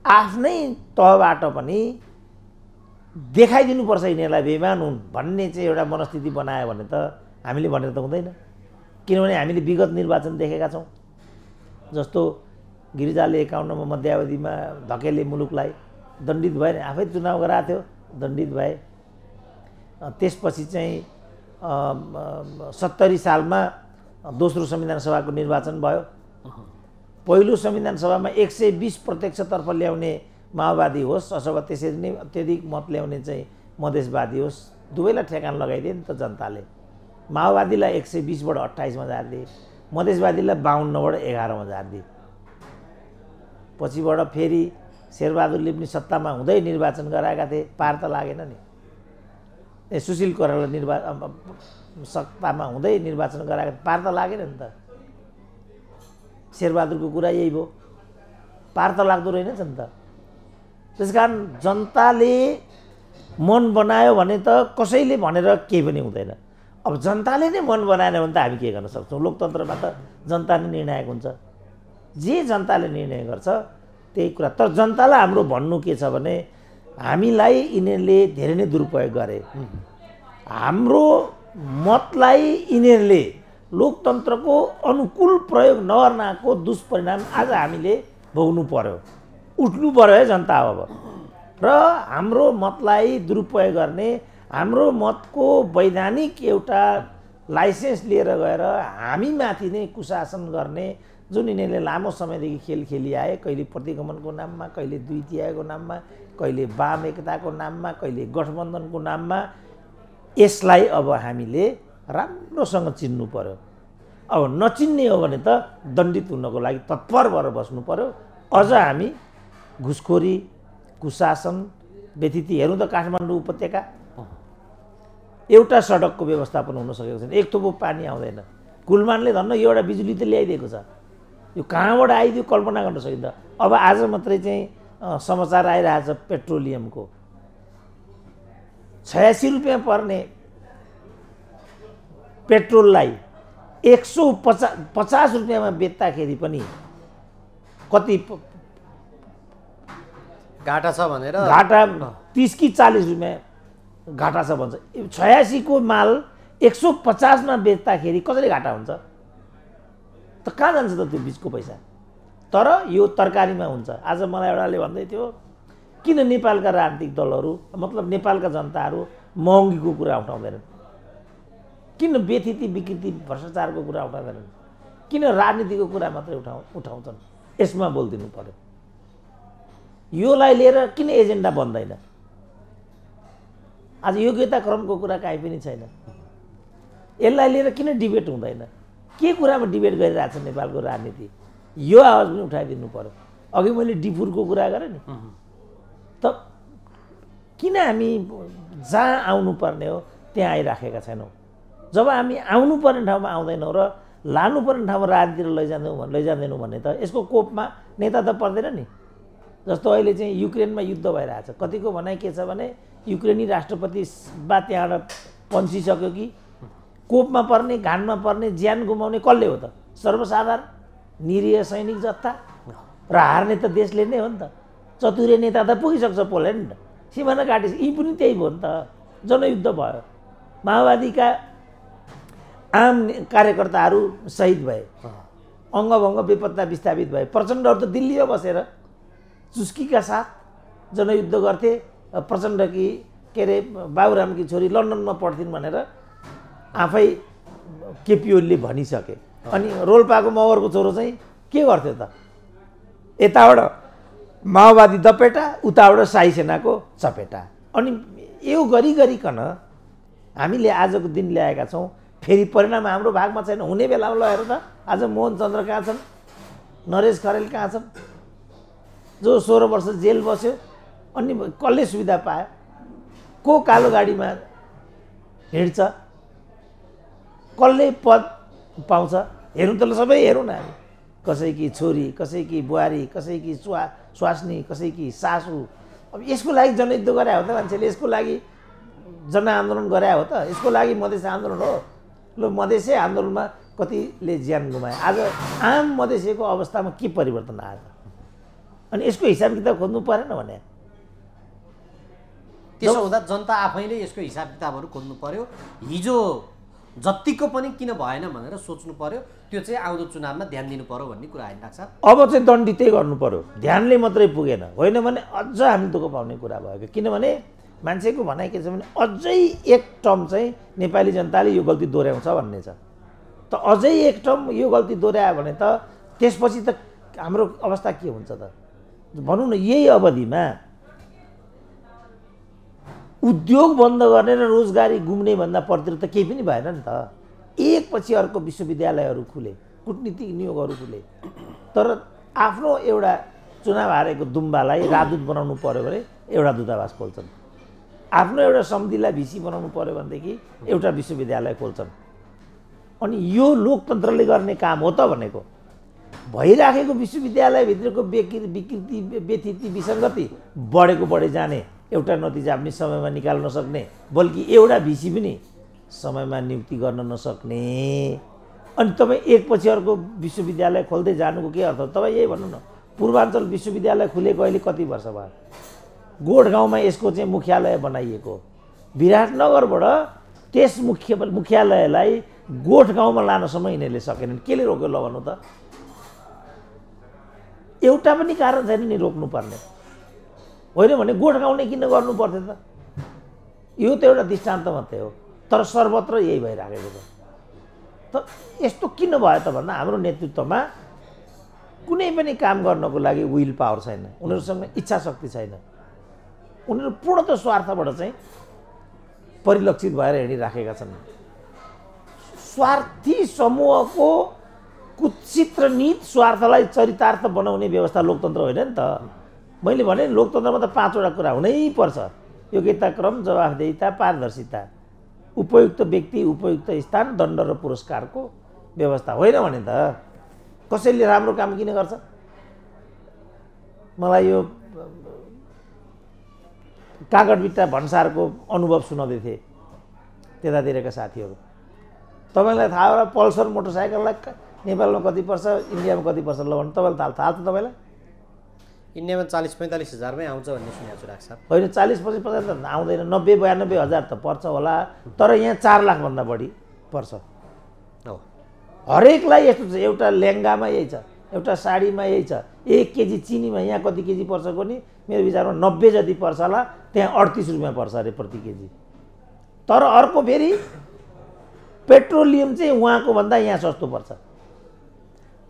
आफ्नै तहबाट पनि देखाइदिनुपर्छ यिनीहरूलाई बेइमान हुन् भन्ने चाहिँ एउटा मनस्थिति बनायो भने त हामीले भनेर त हुँदैन। किनभने हामीले विगत निर्वाचन देखेका छौँ। जस्तो गिरिजाले 51 मा मध्यावधिमा धकेले मुलुकलाई, दण्डित भए, आफै चुनाव गराएको थियो, दण्डित भए। त्यसपछि चाहिँ 70 सालमा दोस्रो संविधान सभाको निर्वाचन भयो। पहिलो संविधान सभामा 120 प्रत्यक्षतर्फ ल्याउने माओवादी होस् अथवा त्यसरी नै अत्यधिक मत ल्याउने चाहिँ मधेसवादी होस्, दुवैलाई ठेगान लगाइदिए नि त जनताले। माओवादीलाई 120बाट 28मा झारिदिए, मधेसवादीलाई 52बाट 11मा झारिदिए। पछिबाट फेरि शेरबहादुरले पनि सत्तामा हुँदै निर्वाचन गराएका थिए, पार त लागेन नि। सुशील कोइराला सत्तामा हुँदै निर्वाचन गराएका पार त लागेन नि त। शेरबहादुरको कुरा यही भयो, पार त लाग्दो रहेनछ नि त। त्यसकारण जनताले मन बनायो भने त कसैले भनेर केही पनि हुँदैन। अब जनताले नै मन बनाएन भने त हामी के गर्न सक्छौँ? लोकतन्त्रमा त जनता नै निर्णायक हुन्छ, जे जनताले निर्णय गर्छ त्यही कुरा। तर जनतालाई हाम्रो भन्नु के छ भने हामीलाई यिनीहरूले धेरै नै दुरुपयोग गरे, हाम्रो मतलाई यिनीहरूले लोकतन्त्रको अनुकूल प्रयोग नगर्नको दुष्परिणाम आज हामीले भोग्नु पर्यो, उठ्नु पर्यो है जनता अब। र हाम्रो मतलाई दुरुपयोग गर्ने, हाम्रो मतको वैधानिक एउटा लाइसेन्स लिएर गएर हामीमाथि नै कुशासन गर्ने जुन यिनीहरूले लामो समयदेखि खेल खेलिआए, कहिले प्रतिगमनको नाममा, कहिले दुई तिहाईको नाममा, कहिले वाम एकताको नाममा, कहिले गठबन्धनको नाममा, यसलाई अब हामीले राम्रोसँग चिन्नु पर्यो। अब नचिन्ने हो भने त दण्डित हुनको लागि तत्पर भएर बस्नु पर्यो। अझ हामी घुसखोरी, कुशासन, व्यथिति हेरौँ त काठमाडौँ उपत्यका एउटा सडकको व्यवस्थापन हुन सकेको छैन, एक थोपो पानी आउँदैन। कुलमानले धन्न यो एउटा बिजुली त ल्याइदिएको छ, यो कहाँबाट आइदियो कल्पना गर्न सकिन्छ। अब आज मात्रै चाहिँ समाचार आइरहेछ पेट्रोलियमको 86 रुपियाँ पर्ने पेट्रोललाई 150 रुपियाँमा बेच्दाखेरि पनि कति घाटा छ भनेर, घाटा 30 कि 40 रुपियाँ घाटा छ भन्छ। 86 को माल 150 मा बेच्दाखेरि कसरी घाटा हुन्छ त? कहाँ जान्छ त त्यो बिचको पैसा? तर यो तरकारीमा हुन्छ। आज मलाई एउटाले भन्दै थियो किन नेपालका राजनीतिक दलहरू, मतलब नेपालका जनताहरू महँगीको कुरा उठाउँदैनन्, किन व्यथिति विकृति भ्रष्टाचारको कुरा उठाउँदैनन्, किन राजनीतिको कुरा मात्रै उठाउँछन्? यसमा बोलिदिनु पर्यो। योलाई लिएर किन एजेन्डा बन्दैन? आज योग्यता क्रमको कुरा काहीँ पनि छैन। यसलाई लिएर किन डिबेट हुँदैन? के कुरामा डिबेट गरिरहेछ नेपालको राजनीति? यो आवाज पनि उठाइदिनु पर्यो। अघि मैले डिफुरको कुरा गरेँ नि, त किन हामी जहाँ आउनुपर्ने हो त्यहाँ आइराखेका छैनौँ? जब हामी आउनुपर्ने ठाउँमा आउँदैनौँ र लानुपर्ने ठाउँमा राजनीति लैजाँदैनौँ भने त यसको कोपमा नेता त पर्दैन नि। जस्तो अहिले चाहिँ युक्रेनमा युद्ध भइरहेछ, कतिको भनाइ के छ भने युक्रेनी राष्ट्रपति बा त्यहाँबाट पन्सिसक्यो कि कोपमा पर्ने, घानमा पर्ने, ज्यान गुमाउने कसले हो त? सर्वसाधारण निरीह सैनिक जत्था र हार्ने त देशले नै हो नि त। चतुरे नेता त पुगिसक्छ पोल्यान्ड, सिमाना काटिस, यी पनि त्यही भयो नि त। जनयुद्ध भयो, माओवादीका आम कार्यकर्ताहरू शहीद भए, अङ्गभङ्ग बेपत्ता विस्थापित भए। प्रचण्डहरू त दिल्लीमा बसेर चुस्कीका साथ जनयुद्ध गर्थे। प्रचण्ड कि के अरे बाबुरामकी छोरी लन्डनमा पढ्थिन् भनेर आफै केपी ओलीले भनिसके। अनि रोल्पाको मगरको छोरो चाहिँ के गर्थ्यो त? यताबाट माओवादी दपेटा, उताबाट शाही सेनाको चपेटा। अनि यो गरिकन हामीले आजको दिन ल्याएका छौँ। फेरि परिणाम हाम्रो भागमा छैन। हुने बेलामा ल हेर त, आज मोहन चन्द्र कहाँ छन्, नरेश खरेल कहाँ छन्, जो 16 वर्ष जेल बस्यो। अनि कसले सुविधा पायो? को कालो गाडीमा हिँड्छ, कसले पद पाउँछ? हेरौँ त ल, सबै हेरौँ न हामी। कसैकी छोरी, कसैकी बुहारी, कसैकी स्वास्नी, कसैकी सासू। अब यसको लागि जनयुद्ध गरे हो त मान्छेले? यसको लागि जनआन्दोलन गरे हो त? यसको लागि मधेस आन्दोलन हो? ल, मधेसै आन्दोलनमा कतिले ज्यान गुमाए। आज आम मधेसीको अवस्थामा के परिवर्तन आयो त? अनि यसको हिसाब किताब खोज्नु परेन भने? त्यसो हुँदा जनता आफैले यसको हिसाब किताबहरू खोज्नु पर्यो। हिजो जतिको पनि किन भएन भनेर सोच्नु पर्यो। त्यो चाहिँ आउँदो चुनावमा ध्यान दिनु पर्यो भन्ने कुरा होइन डाक्टर साहब? अब चाहिँ दण्डितै गर्नु पर्यो। ध्यानले मात्रै पुगेन, होइन भने अझ हामी दुःख पाउने कुरा भयो। किनभने मान्छेको भनाइ के छ भने अझै एक टर्म चाहिँ नेपाली जनताले यो गल्ती दोहोऱ्याउँछ भन्ने छ। त अझै एक टर्म यो गल्ती दोहोऱ्यायो भने त त्यसपछि त हाम्रो अवस्था के हुन्छ त भनौँ न। यही अवधिमा उद्योग बन्द गर्ने र रोजगारी गुम्ने भन्दा परतिर त केही पनि भएन नि त। एकपछि अर्को विश्वविद्यालयहरू खुले, कूटनीतिक नियोगहरू खुले। तर आफ्नो एउटा चुनाव हारेको दुम्बालाई राजदूत बनाउनु पर्यो भने एउटा दूतावास खोल्छन्, आफ्नो एउटा समितिलाई भिसी बनाउनु पर्यो भनेदेखि एउटा विश्वविद्यालय खोल्छन्। अनि यो लोकतन्त्रले गर्ने काम हो त भनेको। भइराखेको विश्वविद्यालयभित्रको विकृति व्यथिति विसङ्गति बढेको बढे जाने, एउटा नतिजा पनि समयमा निकाल्न नसक्ने, बल्कि एउटा भिसी पनि समयमा नियुक्ति गर्न नसक्ने। अनि तपाईँ एकपछि अर्को विश्वविद्यालय खोल्दै जानुको के अर्थ? तपाईँ यही भन्नु न, पूर्वाञ्चल विश्वविद्यालय खुलेको अहिले कति वर्ष भयो? गोठगाउँमा यसको चाहिँ मुख्यालय बनाइएको। विराटनगरबाट त्यस मुख्यालयलाई गोठगाउँमा लानसम्म यिनीहरूले सकेनन्। केले रोक्यो ल भन्नु त? एउटा पनि कारण छैन नि रोक्नुपर्ने। होइन भने गोठगाउँ नै किन गर्नु पर्थ्यो त? यो त एउटा दृष्टान्त मात्रै हो, तर सर्वत्र यही भइराखेको छ। त यस्तो किन भयो त भन्दा हाम्रो नेतृत्वमा कुनै पनि काम गर्नको लागि विल पावर छैन, उनीहरूसँग इच्छा शक्ति छैन। उनीहरू पूर्णत स्वार्थबाट चाहिँ परिलक्षित भएर हिँडिराखेका छन्। स्वार्थी समूहको कुत्सित र नीत स्वार्थलाई चरितार्थ बनाउने व्यवस्था लोकतन्त्र होइन नि त। मैले भने लोकतन्त्रमा त 5वटा कुरा हुनै पर्छ: योग्यता, क्रम, जवाफदेहिता, पारदर्शिता, उपयुक्त व्यक्ति, उपयुक्त स्थान, दण्ड र पुरस्कारको व्यवस्था। होइन भने त कसैले राम्रो काम किन गर्छ? मलाई यो कागडबिट्टा भन्सारको अनुभव सुनाउँदै थिए त्यतातिरका साथीहरू। तपाईँलाई थाहा होला पल्सर मोटरसाइकललाई नेपालमा कति पर्छ, इन्डियामा कति पर्छ? ल भन्नु, तपाईँलाई थाहा छ तपाईँलाई? इन्डियामा 40-45 हजारमै आउँछ भन्ने सुनेको छु डाक्टर साहब। होइन, 40-50 त आउँदैन, 90-92 हजार त पर्छ होला। तर यहाँ 4 लाखभन्दा बढी पर्छ। हो, हरेकलाई यस्तो छ। एउटा लेहङ्गामा यही छ, एउटा साडीमा यही छ। 1 केजी चिनीमा यहाँ कति केजी पर्छ नि? मेरो विचारमा 90 जति पर्छ होला, त्यहाँ 38 रुपियाँ पर्छ अरे प्रति केजी। तर अर्को फेरि पेट्रोलियम चाहिँ उहाँको भन्दा यहाँ सस्तो पर्छ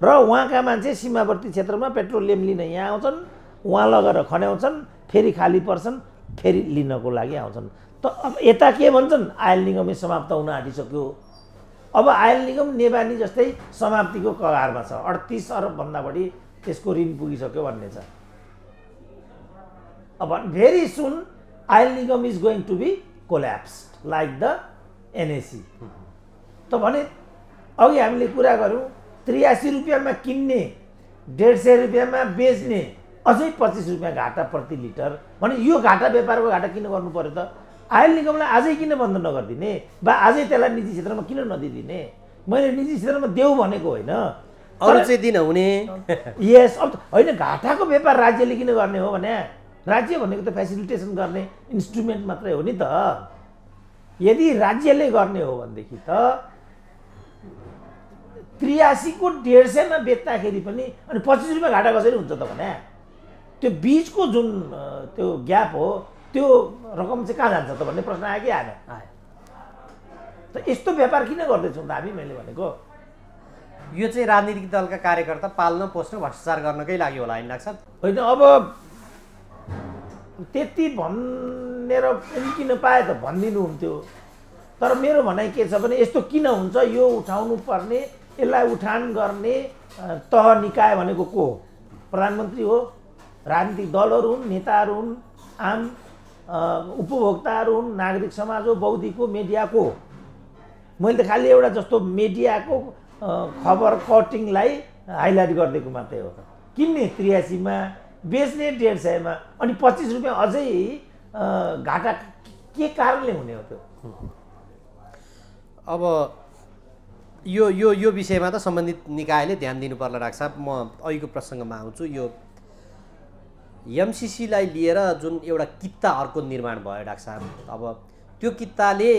र उहाँका मान्छे सीमावर्ती क्षेत्रमा पेट्रोलियम लिन यहाँ आउँछन्, उहाँ लगेर खन्याउँछन्, फेरि खाली पर्छन्, फेरि लिनको लागि आउँछन्। त अब यता के भन्छन्? आयल निगमै समाप्त हुन आँटिसक्यो। अब आयल निगम नेबानी जस्तै समाप्तिको कगारमा छ। 38 अरबभन्दा बढी त्यसको ऋण पुगिसक्यो भन्ने छ। अब very soon oil Nigam is going to be collapsed like the NAC. त भने अघि हामीले कुरा गऱ्यौँ 83 रुपियाँमा किन्ने, 150 रुपियाँमा बेच्ने, अझै 25 रुपियाँ घाटा प्रति लिटर। भने यो घाटा व्यापारको घाटा किन गर्नु पर्यो त? आयल निगमलाई आजै किन बन्द नगरिदिने? बा आजै त्यसलाई निजी क्षेत्रमा किन नदिदिने? मैले निजी क्षेत्रमा देऊ भनेको होइन, अरू चाहिँ दिन हुने। यस, अब होइन, घाटाको व्यापार राज्यले किन गर्ने हो भने? राज्य भनेको त फेसिलिटेसन गर्ने इन्स्ट्रुमेन्ट मात्रै हो नि त। यदि राज्यले गर्ने हो भनेदेखि त 83 को 150 मा बेच्दाखेरि पनि अनि 25 रुपियाँ घाटा कसरी हुन्छ त भने? त्यो बीचको जुन त्यो ग्याप हो, त्यो रकम चाहिँ कहाँ जान्छ त भन्ने प्रश्न आयो कि आएन? त यस्तो व्यापार किन गर्दैछौँ त हामी? मैले भनेको यो चाहिँ राजनीतिक दलका कार्यकर्ता पाल्न पोस्न भ्रष्टाचार गर्नकै लागि होला होइन लाग्छ? होइन, अब त्यति भनेर उम्किन पाए त भनिदिनु हुन्थ्यो। तर मेरो भनाइ के छ भने यस्तो किन हुन्छ? यो उठाउनु पर्ने, यसलाई उठान गर्ने तह निकाय भनेको को हो? प्रधानमन्त्री हो, राजनीतिक दलहरू हुन्, नेताहरू हुन्, आम उपभोक्ताहरू हुन्, नागरिक समाज हो, बौद्धिक हो, मिडियाको हो। मैले त खालि एउटा जस्तो मिडियाको खबर कटिङलाई हाइलाइट गरिदिएको मात्रै हो। किन्ने 83 मा, बेच्ने 150 मा, अनि 25 रुपियाँ अझै घाटा के कारणले हुने हो त्यो? अब यो यो यो विषयमा त सम्बन्धित निकायले ध्यान दिनु पर्ला डाक्टर साहब। म अहिलेको प्रसङ्गमा आउँछु। यो एमसिसीलाई लिएर जुन एउटा कित्ता अर्को निर्माण भयो डाक्टर साहब, अब त्यो कित्ताले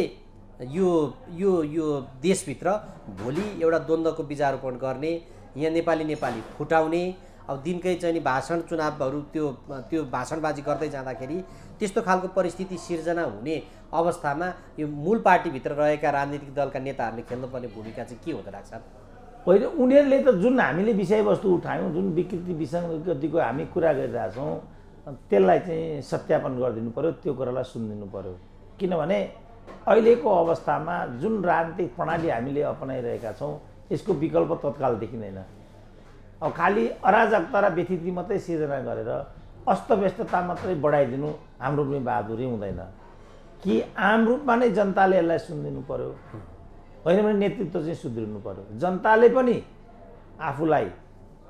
यो यो यो देशभित्र भोलि एउटा द्वन्द्वको बीजारोपण गर्ने, यहाँ नेपाली नेपाली फुटाउने, अब दिनकै चाहिँ नि भाषण चुनावहरू त्यो त्यो भाषणबाजी गर्दै जाँदाखेरि त्यस्तो खालको परिस्थिति सिर्जना हुने अवस्थामा यो मूल पार्टीभित्र रहेका राजनीतिक दलका नेताहरूले खेल्नुपर्ने भूमिका चाहिँ के हो त डाक्टर साहब? होइन उनीहरूले त जुन हामीले विषयवस्तु उठायौँ, जुन विकृति विसङ्गतिको हामी कुरा गरिरहेछौँ, त्यसलाई चाहिँ सत्यापन गरिदिनु पऱ्यो, त्यो कुरालाई सुनिदिनु पऱ्यो। किनभने अहिलेको अवस्थामा जुन राजनीतिक प्रणाली हामीले अपनाइरहेका छौँ यसको विकल्प तत्काल देखिँदैन। अब खालि अराजकता र व्यथिति मात्रै सिर्जना गरेर अस्तव्यस्तता मात्रै बढाइदिनु हाम्रो पनि बहादुरी हुँदैन। कि आम रूपमा नै जनताले यसलाई सुनिदिनु पऱ्यो, होइन भने नेतृत्व चाहिँ सुध्रिनु पऱ्यो। जनताले पनि आफूलाई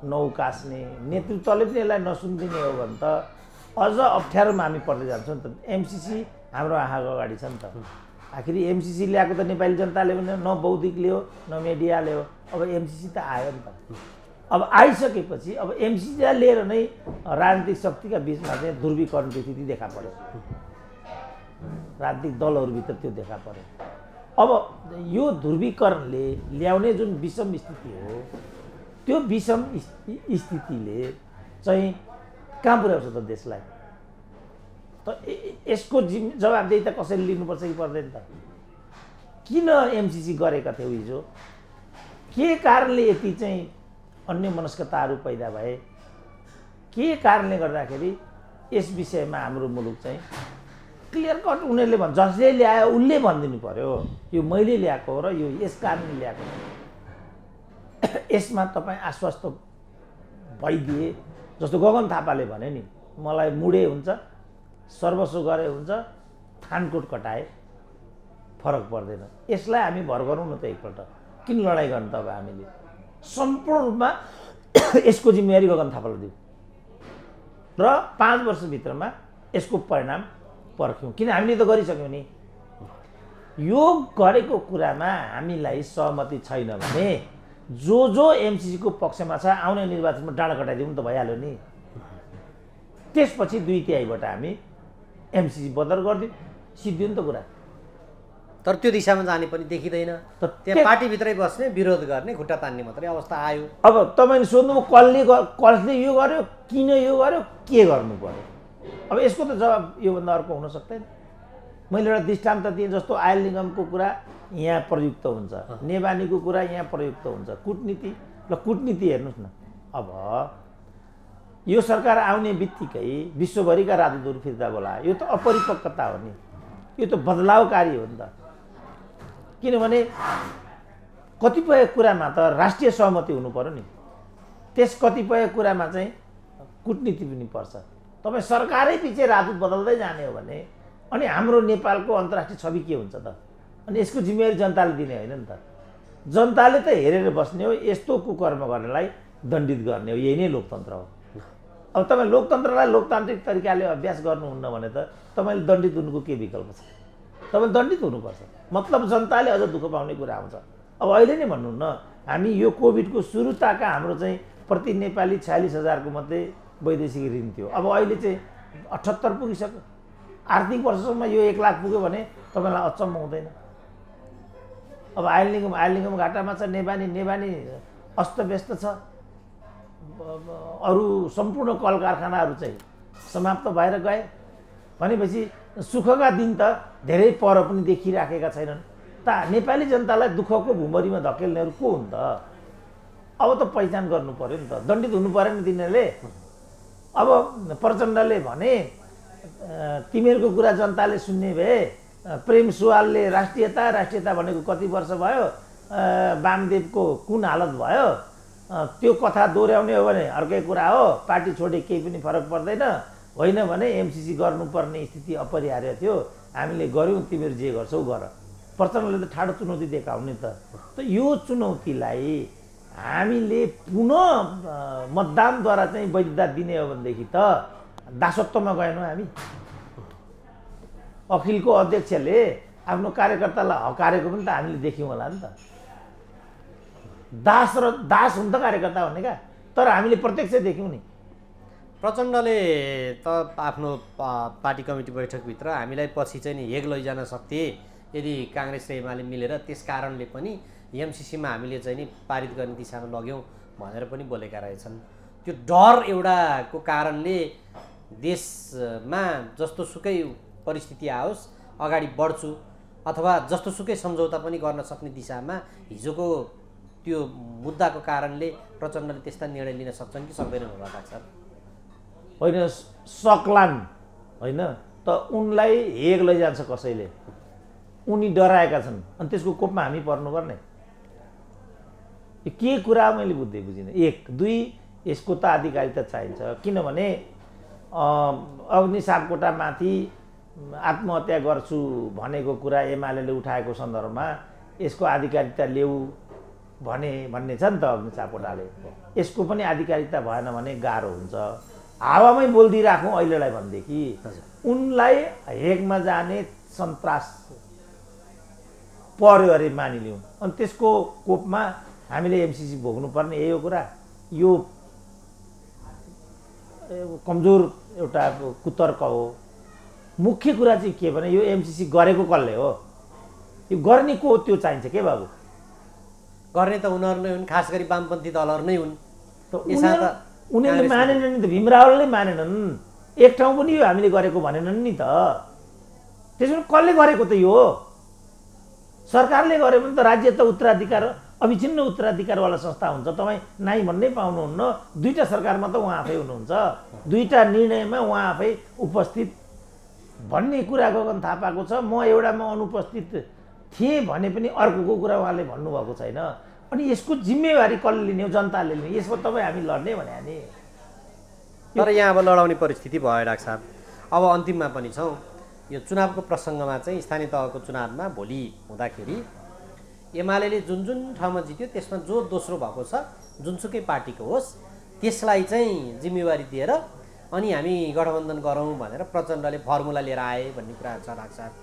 नौकास्ने, नेतृत्वले पनि यसलाई नसुनिदिने हो भने त अझ अप्ठ्यारोमा हामी पर्दै जान्छौँ नि त। एमसिसी हाम्रो आँखाको अगाडि छ नि त। आखिर एमसिसी ल्याएको त नेपाली जनताले पनि न बौद्धिकले हो न मिडियाले हो। अब एमसिसी त आयो नि त। अब आइसकेपछि अब एमसिसीलाई लिएर नै राजनीतिक शक्तिका बिचमा चाहिँ ध्रुवीकरण स्थिति देखा पर्यो। राजनीतिक दलहरूभित्र त्यो देखा पर्यो। अब यो ध्रुवीकरणले ल्याउने जुन विषम स्थिति हो, त्यो विषम स्थितिले चाहिँ कहाँ पुर्याउँछ त देशलाई? त यसको जवाबदेही त कसैले लिनुपर्छ कि पर्दैन त? किन एमसिसी गरेका थियौ हिजो? के कारणले यति चाहिँ अन्य मनस्कताहरू पैदा भए? के कारणले गर्दाखेरि यस विषयमा हाम्रो मुलुक चाहिँ क्लियर कट उनीहरूले जसले ल्यायो उसले भनिदिनु पर्यो यो मैले ल्याएको हो र यो यस कारणले ल्याएको। यसमा तपाईँ आश्वस्त भइदिए, जस्तो गगन थापाले भने नि, मलाई मुडे हुन्छ, सर्वस्व गरे हुन्छ, थानकोट कटाए फरक पर्दैन। यसलाई हामी भर गरौँ न त एकपल्ट। किन लडाइँ गर्नु त? अब हामीले सम्पूर्ण रूपमा यसको जिम्मेवारी गगन थापालाई दिउँ र 5 वर्षभित्रमा यसको परिणाम पर्ख्यौँ। किन हामीले त गरिसक्यौँ नि। यो गरेको कुरामा हामीलाई सहमति छैन भने जो एमसिसीको पक्षमा छ आउने निर्वाचनमा डाँडा कटाइदिउँ त भइहाल्यो नि। त्यसपछि 2/3बाट हामी एमसिसी बदर गरिदिउँ, सिद्धियो नि त कुरा। तर त्यो दिशामा जाने पनि देखिँदैन। त्यहाँ पार्टीभित्रै बस्ने, विरोध गर्ने, खुट्टा तान्ने मात्रै अवस्था आयो। अब तपाईँले सोध्नु कसले यो गर्यो, किन यो गर्यो, के गर्नु पर्यो? अब यसको त जवाब योभन्दा अर्को हुन सक्दैन। मैले एउटा दृष्टान्त दिएँ, जस्तो आयल निगमको कुरा यहाँ प्रयुक्त हुन्छ, नेवानीको कुरा यहाँ प्रयुक्त हुन्छ, कूटनीति। ल कूटनीति हेर्नुहोस् न, अब यो सरकार आउने बित्तिकै विश्वभरिका राजदूतहरू फिर्ता बोलायो। यो त अपरिपक्वता हो नि, यो त बदलावकारी हो नि त। किनभने कतिपय कुरामा त राष्ट्रिय सहमति हुनु पर्यो नि, त्यस कतिपय कुरामा चाहिँ कूटनीति पनि पर्छ। तपाईँ सरकारै पछि राजदूत बदल्दै जाने हो भने अनि हाम्रो नेपालको अन्तर्राष्ट्रिय छवि के हुन्छ त? अनि यसको जिम्मेवारी जनताले दिने होइन नि त। जनताले त हेरेर बस्ने हो, यस्तो कुकर्म गर्नेलाई दण्डित गर्ने हो। यही नै लोकतन्त्र हो। अब तपाईँ लोकतन्त्रलाई लोकतान्त्रिक तरिकाले अभ्यास गर्नुहुन्न भने त तपाईँले दण्डित हुनुको के विकल्प छ? तपाईँ दण्डित हुनुपर्छ। मतलब जनताले अझ दुःख पाउने कुरा आउँछ। अब अहिले नै भन्नु न, हामी यो कोभिडको सुरुताका हाम्रो चाहिँ प्रति नेपाली 46,000को मात्रै वैदेशिक ऋण थियो। अब अहिले चाहिँ 78 पुगिसक्यो। आर्थिक वर्षसम्म यो 1 लाख पुग्यो भने तपाईँलाई अचम्म हुँदैन? अब आयल निगम घाटामा छ, नेवानी अस्तव्यस्त छ, अरू सम्पूर्ण कल कारखानाहरू चाहिँ समाप्त भएर गए भनेपछि सुखका दिन त धेरै पर पनि देखिराखेका छैनन्। त नेपाली जनतालाई दुःखको भुमरीमा धकेल्नेहरू को हुन् त? अब त पहिचान गर्नु पर्यो नि त, दण्डित हुनु पर्यो नि तिनीहरूले। अब प्रचण्डले भने तिमीहरूको कुरा जनताले सुन्ने भए, प्रेम सुवालले राष्ट्रियता भनेको कति वर्ष भयो, वामदेवको कुन हालत भयो, त्यो कथा दोहोऱ्याउने हो भने अर्कै कुरा हो, पार्टी छोडे केही पनि फरक पर्दैन, होइन भने एमसिसी गर्नुपर्ने स्थिति अपरिहार्य थियो, हामीले गऱ्यौँ, तिमीहरू जे गर्छौ गर। प्रचण्डले त ठाडो चुनौती दिएका हुन् त। यो चुनौतीलाई हामीले पुनः मतदानद्वारा चाहिँ वैधता दिने हो भनेदेखि त दासत्वमा गएनौँ हामी। अखिलको अध्यक्षले आफ्नो कार्यकर्तालाई हकारेको पनि त हामीले देख्यौँ होला नि त। दास हुन् त कार्यकर्ता भन्ने क्या, तर हामीले प्रत्यक्ष देख्यौँ नि। प्रचण्डले त आफ्नो पार्टी कमिटी बैठकभित्र हामीलाई पछि चाहिँ नि हेग लैजान सक्थे यदि काङ्ग्रेस र एमाले मिलेर, त्यस कारणले पनि एमसिसीमा हामीले चाहिँ नि पारित गर्ने दिशामा लग्यौँ भनेर पनि बोलेका रहेछन्। त्यो डर एउटाको कारणले देशमा जस्तो सुकै परिस्थिति आओस् अगाडि बढ्छु अथवा जस्तो सुकै सम्झौता पनि गर्न सक्ने दिशामा हिजोको त्यो मुद्दाको कारणले प्रचण्डले त्यस्ता निर्णय लिन सक्छन् कि सक्दैनन् होला डाक्टर साहब? होइन सक्लान् होइन त उनलाई हेग लैजान्छ कसैले, उनी डराएका छन् अनि त्यसको कोपमा हामी पर्नुपर्ने के कुरा मैले बुझिनँ। एक दुई यसको त आधिकारिकता चाहिन्छ, किनभने अग्नि सापकोटामाथि आत्महत्या गर्छु भनेको कुरा एमाले उठाएको सन्दर्भमा यसको आधिकारिकता ल्याऊ भन्ने छ नि त अग्नि सापकोटाले। यसको पनि आधिकारिकता भएन भने गाह्रो हुन्छ। हावामै बोलिदिइराखौँ अहिलेलाई भनेदेखि उनलाई हेगमा जाने सन्तास पर्यो अरे मानिलिउँ, अनि त्यसको कोपमा हामीले एमसिसी भोग्नुपर्ने यही हो कुरा। यो कमजोर एउटा कुतर्क हो। मुख्य कुरा चाहिँ के भने यो एमसिसी गरेको कसले हो, यो गर्ने को त्यो चाहिन्छ के बाबु? गर्ने त उनीहरू नै हुन्, खास गरी वामपन्थी दलहरू नै हुन्। उनीहरूले मानेनन् नि त, भीमरावले मानेनन्, एक ठाउँ पनि यो हामीले गरेको भनेनन् नि त। त्यसो भने कसले गरेको त? यो सरकारले गर्यो भने त राज्य त उत्तराधिकार अविच्छिन्न उत्तराधिकारवाला संस्था हुन्छ, तपाईँ नाइ भन्नै पाउनुहुन्न। दुईवटा सरकारमा त उहाँ आफै हुनुहुन्छ, दुईवटा निर्णयमा उहाँ आफै उपस्थित भन्ने कुरा गगन थापाको छ। म एउटामा अनुपस्थित थिएँ भने पनि अर्कोको कुरा उहाँले भन्नुभएको छैन। अनि यसको जिम्मेवारी कसले लिने हो? जनताले लिने। यसमा तपाईँ हामी लड्ने भने नि। तर यहाँ अब लडाउने परिस्थिति भयो डाक्टर साहब। अब अन्तिममा पनि छौँ, यो चुनावको प्रसङ्गमा चाहिँ स्थानीय तहको चुनावमा भोलि हुँदाखेरि एमाले जुन जुन ठाउँमा जित्यो त्यसमा जो दोस्रो भएको छ, जुनसुकै पार्टीको होस्, त्यसलाई चाहिँ जिम्मेवारी दिएर अनि हामी गठबन्धन गरौँ भनेर प्रचण्डले फर्मुला लिएर आए भन्ने कुरा छ डाक्टर साहब।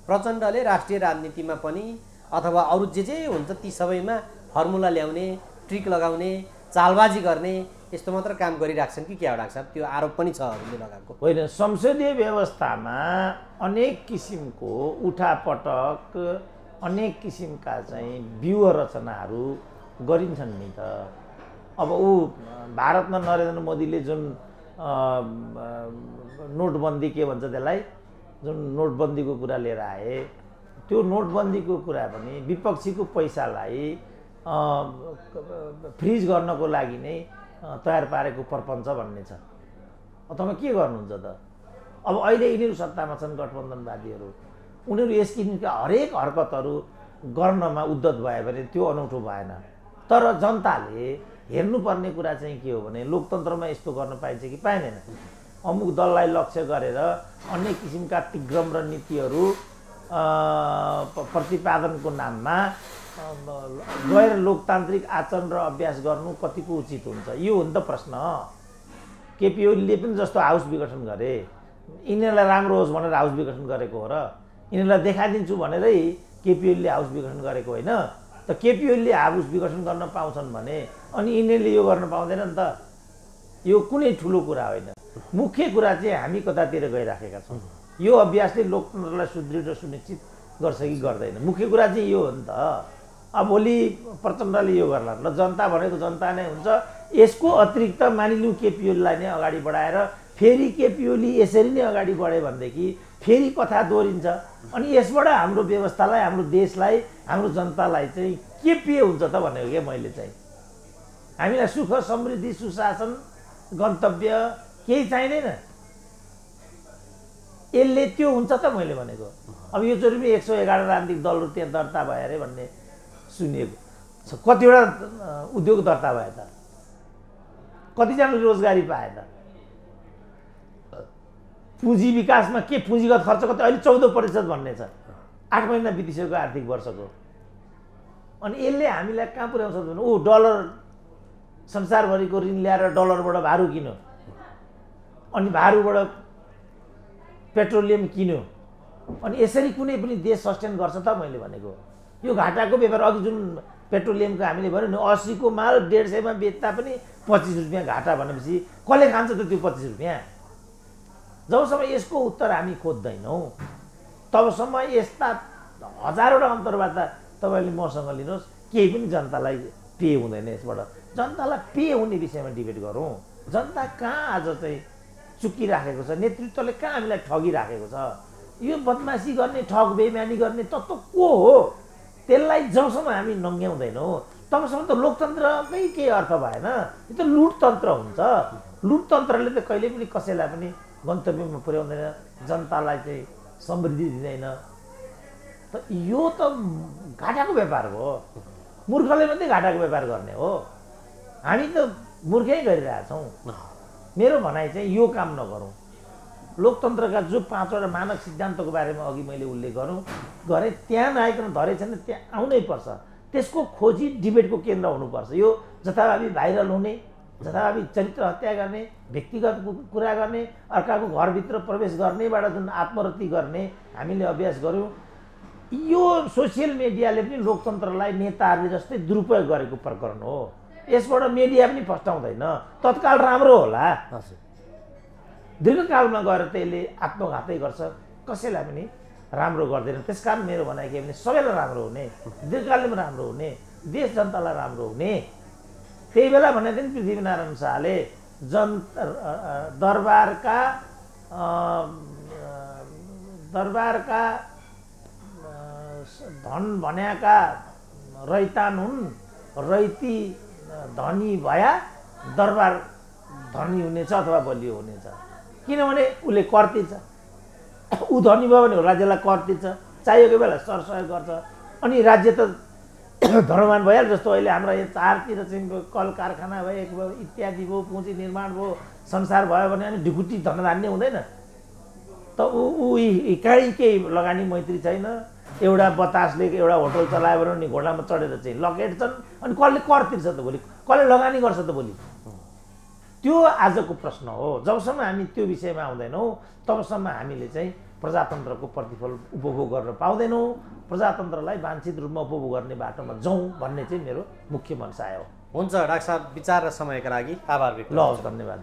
प्रचण्डले राष्ट्रिय राजनीतिमा पनि अथवा अरू जे हुन्छ ती सबैमा फर्मुला ल्याउने, ट्रिक लगाउने, चालबाजी गर्ने यस्तो मात्र काम गरिराख्छन् कि क्या हो डाक्टर साहब? त्यो आरोप पनि छ अरूले लगाएको। होइन, संसदीय व्यवस्थामा अनेक किसिमको उठापटक, अनेक किसिमका चाहिँ व्यूह रचनाहरू गरिन्छन् नि त। अब ऊ भारतमा नरेन्द्र मोदीले जुन नोटबन्दी के भन्छ त्यसलाई, जुन नोटबन्दीको कुरा लिएर आए, त्यो नोटबन्दीको कुरा पनि विपक्षीको पैसालाई फ्रिज गर्नको लागि नै तयार पारेको प्रपञ्च भन्ने छ। तपाईँ के गर्नुहुन्छ त? अब अहिले यिनीहरू सत्तामा छन् गठबन्धनवादीहरू, उनीहरू यस किसिमका हरेक हरकतहरू गर्नमा उद्यत भयो भने त्यो अनौठो भएन। तर जनताले हेर्नुपर्ने कुरा चाहिँ के हो भने लोकतन्त्रमा यस्तो गर्न पाइन्छ कि पाइँदैन। अमुक दललाई लक्ष्य गरेर अनेक किसिमका तिग्रम र नीतिहरू प्रतिपादनको नाममा गैर लोकतान्त्रिक आचरण र अभ्यास गर्नु कतिको उचित हुन्छ? यो हो नि त प्रश्न। केपी ओलीले पनि जस्तो हाउस विघटन गरे, यिनीहरूलाई राम्रो होस् भनेर हाउस विघटन गरेको हो र? यिनीहरूलाई देखाइदिन्छु भनेरै केपी ओलीले हाउस विघटन गरेको होइन त। केपी ओलीले हाउस विघटन गर्न पाउँछन् भने अनि यिनीहरूले यो गर्न पाउँदैन नि त। यो कुनै ठुलो कुरा होइन। मुख्य कुरा चाहिँ हामी कतातिर गइराखेका छौँ। यो अभ्यासले लोकतन्त्रलाई सुदृढ र सुनिश्चित गर्छ कि गर्दैन? मुख्य कुरा चाहिँ यो हो नि त। अब भोलि प्रचण्डले यो गर्ला ल, जनता भनेको जनता नै हुन्छ। यसको अतिरिक्त मानिलिउँ केपी ओलीलाई नै अगाडि बढाएर फेरि केपी ओली यसरी नै अगाडि बढ्यो भनेदेखि फेरि कथा दोहोरिन्छ। अनि यसबाट हाम्रो व्यवस्थालाई, हाम्रो देशलाई, हाम्रो जनतालाई चाहिँ के पेय हुन्छ त भनेको क्या मैले चाहिँ। हामीलाई सुख, समृद्धि, सुशासन, गन्तव्य केही चाहिँदैन। यसले त्यो हुन्छ त मैले भनेको। अब यो चोटि 111 राजनीतिक दलहरू त्यहाँ दर्ता भयो अरे भन्ने सुनिएको छ। कतिवटा उद्योग दर्ता भयो त? कतिजनाले रोजगारी पाए त? पुँजी विकासमा के पुँजीगत खर्च कति? अहिले 14% भन्ने छ, 8 महिना बितिसकेको आर्थिक वर्षको। अनि यसले हामीलाई कहाँ पुर्याउँछ भने ऊ डलर संसारभरिको ऋण ल्याएर डलरबाट भारू किन्यो, अनि भारूबाट पेट्रोलियम किन्यो, अनि यसरी कुनै पनि देश सस्टेन गर्छ त? मैले भनेको यो घाटाको व्यापार। अघि जुन पेट्रोलियमको हामीले भन्यो नि, 80 को माल 150 मा बेच्दा पनि 25 रुपियाँ घाटा भनेपछि कसले खान्छ त त्यो 25 रुपियाँ? जबसम्म यसको उत्तर हामी खोज्दैनौँ तबसम्म यस्ता हजारवटा अन्तर्वार्ता तपाईँले मसँग लिनुहोस्, केही पनि जनतालाई पे हुँदैन यसबाट। जनतालाई पे हुने विषयमा डिबेट गरौँ। जनता कहाँ आज चाहिँ चुकिराखेको छ? नेतृत्वले कहाँ हामीलाई ठगिराखेको छ? यो बदमासी गर्ने, ठग बेइमानी गर्ने तत्त्व को हो? त्यसलाई जबसम्म हामी नङ्ग्याउँदैनौँ तबसम्म त लोकतन्त्रकै केही अर्थ भएन, यो त लुटतन्त्र हुन्छ। लुटतन्त्रले त कहिले पनि कसैलाई पनि गन्तव्यमा पुर्याउँदैन, जनतालाई चाहिँ समृद्धि दिँदैन। त यो त घाटाको व्यापार हो, मूर्खले मात्रै घाटाको व्यापार गर्ने हो। हामी त मूर्खै गरिरहेछौँ। मेरो भनाइ चाहिँ यो काम नगरौँ। लोकतन्त्रका जो 5वटा मानक सिद्धान्तको बारेमा अघि मैले उल्लेख गरेँ, त्यहाँ नआइकन धरे छैन, त्यहाँ आउनै पर्छ। त्यसको खोजी डिबेटको केन्द्र हुनुपर्छ। यो जथाभावी भाइरल हुने, जथाभावी चरित्र हत्या गर्ने, व्यक्तिगत कुरा गर्ने, अर्काको घरभित्र प्रवेश गर्नेबाट जुन आत्मरति गर्ने हामीले अभ्यास गऱ्यौँ, यो सोसियल मिडियाले पनि लोकतन्त्रलाई नेताहरूले जस्तै दुरुपयोग गरेको प्रकरण हो। यसबाट मिडिया पनि फस्टाउँदैन, तत्काल राम्रो होला, दीर्घकालमा गएर त्यसले आत्मघातै गर्छ, कसैलाई पनि राम्रो गर्दैन। त्यसकारण मेरो भनाइ के भने सबैलाई राम्रो हुने, दीर्घकालमा राम्रो हुने, देश जनतालाई राम्रो हुने। त्यही बेला भने थिए पृथ्वीनारायण शाहले दरबारका धन भन्याका रैतान हुन्, रैती धनी भया दरबार धनी हुनेछ अथवा बलियो हुनेछ। किनभने उसले कर तिर्छ, ऊ धनी भयो भने राज्यलाई कर तिर्छ, चाहिएको बेला सरसहयोग गर्छ, अनि राज्य त धनवान भइहाल्छ। जस्तो अहिले हाम्रा यहाँ चारतिर चाहिँ कल कारखाना भयो इत्यादि भयो, पुँजी निर्माण भयो, संसार भयो भने अनि ढुकुटी धनधान्य हुँदैन त। ऊ कहीँ केही लगानी मैत्री छैन। एउटा बतासले एउटा होटल चलायो भने नि घोडामा चढेर चाहिँ लकेट्छन्, अनि कसले कर तिर्छ त भोलि, कसले लगानी गर्छ त भोलि? त्यो आजको प्रश्न हो। जबसम्म हामी त्यो विषयमा आउँदैनौँ तबसम्म हामीले चाहिँ प्रजातन्त्रको प्रतिफल उपभोग गर्न पाउँदैनौँ। प्रजातन्त्रलाई वाञ्छित रूपमा उपभोग गर्ने बाटोमा जाउँ भन्ने चाहिँ मेरो मुख्य मनसाय हो। हुन्छ डाक्टर साहब, विचार र समयका लागि आभार व्यक्त। ल, धन्यवाद।